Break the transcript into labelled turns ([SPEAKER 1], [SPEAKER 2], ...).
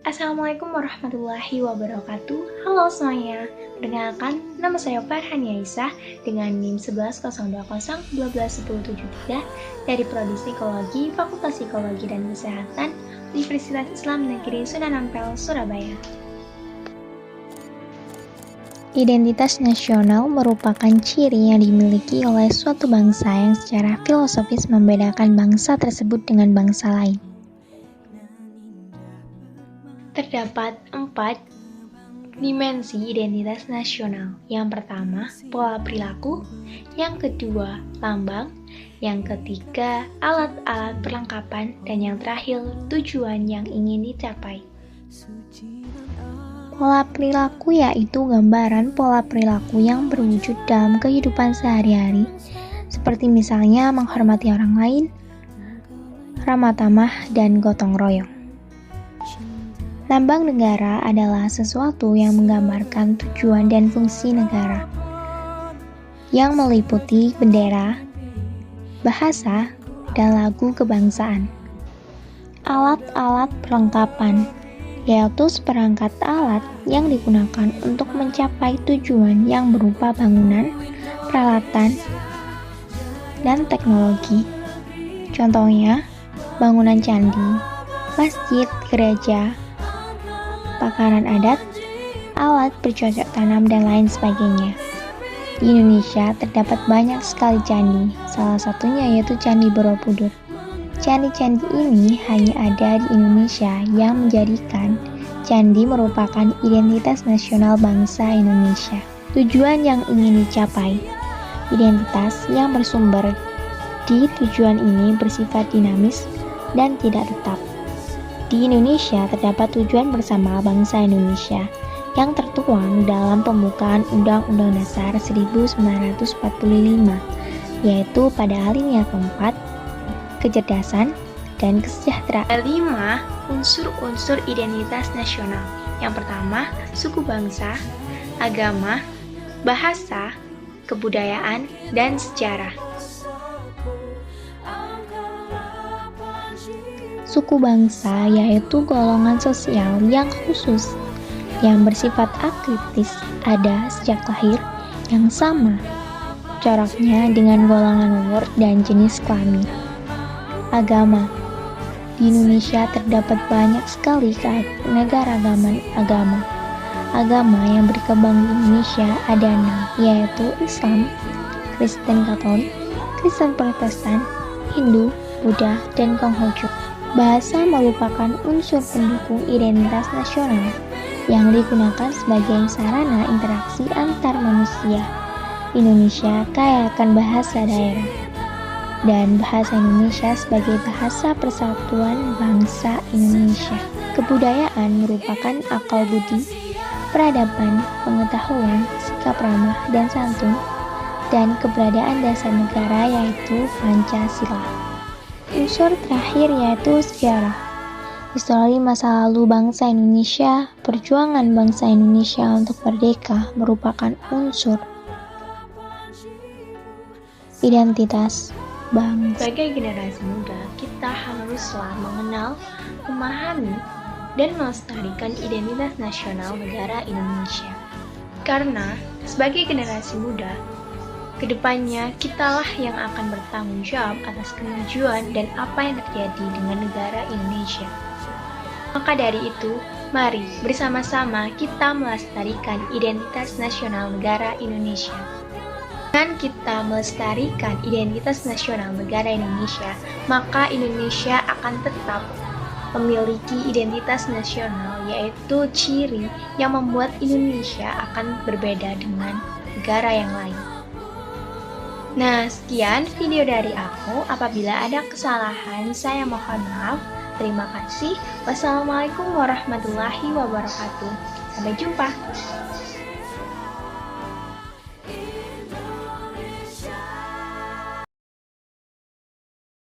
[SPEAKER 1] Assalamualaikum warahmatullahi wabarakatuh. Halo semuanya, perkenalkan nama saya Farhan Yaisah dengan NIM 1102012173 dari Prodi Psikologi, Fakultas Psikologi dan Kesehatan, Universitas Islam Negeri Sunan Ampel, Surabaya. Identitas nasional merupakan ciri yang dimiliki oleh suatu bangsa yang secara filosofis membedakan bangsa tersebut dengan bangsa lain. Terdapat 4 dimensi identitas nasional. Yang pertama, pola perilaku. Yang kedua, lambang. Yang ketiga, alat-alat perlengkapan. Dan yang terakhir, tujuan yang ingin dicapai. Pola perilaku yaitu gambaran pola perilaku yang berwujud dalam kehidupan sehari-hari, seperti misalnya menghormati orang lain, ramah tamah, dan gotong royong. Lambang negara adalah sesuatu yang menggambarkan tujuan dan fungsi negara, yang meliputi bendera, bahasa, dan lagu kebangsaan. Alat-alat perlengkapan, yaitu seperangkat alat yang digunakan untuk mencapai tujuan yang berupa bangunan, peralatan, dan teknologi. Contohnya, bangunan candi, masjid, gereja, pakaian adat, alat bercocok tanam, dan lain sebagainya. Di Indonesia terdapat banyak sekali candi, salah satunya yaitu Candi Borobudur. Candi-candi ini hanya ada di Indonesia yang menjadikan candi merupakan identitas nasional bangsa Indonesia. Tujuan yang ingin dicapai, identitas yang bersumber di tujuan ini bersifat dinamis dan tidak tetap. Di Indonesia terdapat tujuan bersama bangsa Indonesia yang tertuang dalam pembukaan Undang-Undang Dasar 1945, yaitu pada alinea keempat, kecerdasan dan kesejahteraan. 5 unsur-unsur identitas nasional. Yang pertama, suku bangsa, agama, bahasa, kebudayaan, dan sejarah. Suku bangsa yaitu golongan sosial yang khusus, yang bersifat akritis, ada sejak lahir, yang sama coraknya dengan golongan umur dan jenis kelamin. Agama. Di Indonesia terdapat banyak sekali keanekaragaman agama. Agama yang berkembang di Indonesia ada 6, yaitu Islam, Kristen Katolik, Kristen Protestan, Hindu, Buddha, dan Konghucu. Bahasa merupakan unsur pendukung identitas nasional yang digunakan sebagai sarana interaksi antar manusia. Indonesia kaya akan bahasa daerah, dan bahasa Indonesia sebagai bahasa persatuan bangsa Indonesia. Kebudayaan merupakan akal budi, peradaban, pengetahuan, sikap ramah dan santun, dan keberadaan dasar negara yaitu Pancasila. Unsur terakhir yaitu sejarah. Histori masa lalu bangsa Indonesia, perjuangan bangsa Indonesia untuk merdeka merupakan unsur identitas bangsa. Sebagai generasi muda, kita haruslah mengenal, memahami, dan melestarikan identitas nasional negara Indonesia. Karena sebagai generasi muda, kedepannya kitalah yang akan bertanggung jawab atas kemajuan dan apa yang terjadi dengan negara Indonesia. Maka dari itu, mari bersama-sama kita melestarikan identitas nasional negara Indonesia. Dengan kita melestarikan identitas nasional negara Indonesia, maka Indonesia akan tetap memiliki identitas nasional, yaitu ciri yang membuat Indonesia akan berbeda dengan negara yang lain. Nah, sekian video dari aku. Apabila ada kesalahan, saya mohon maaf. Terima kasih. Wassalamualaikum warahmatullahi wabarakatuh. Sampai jumpa.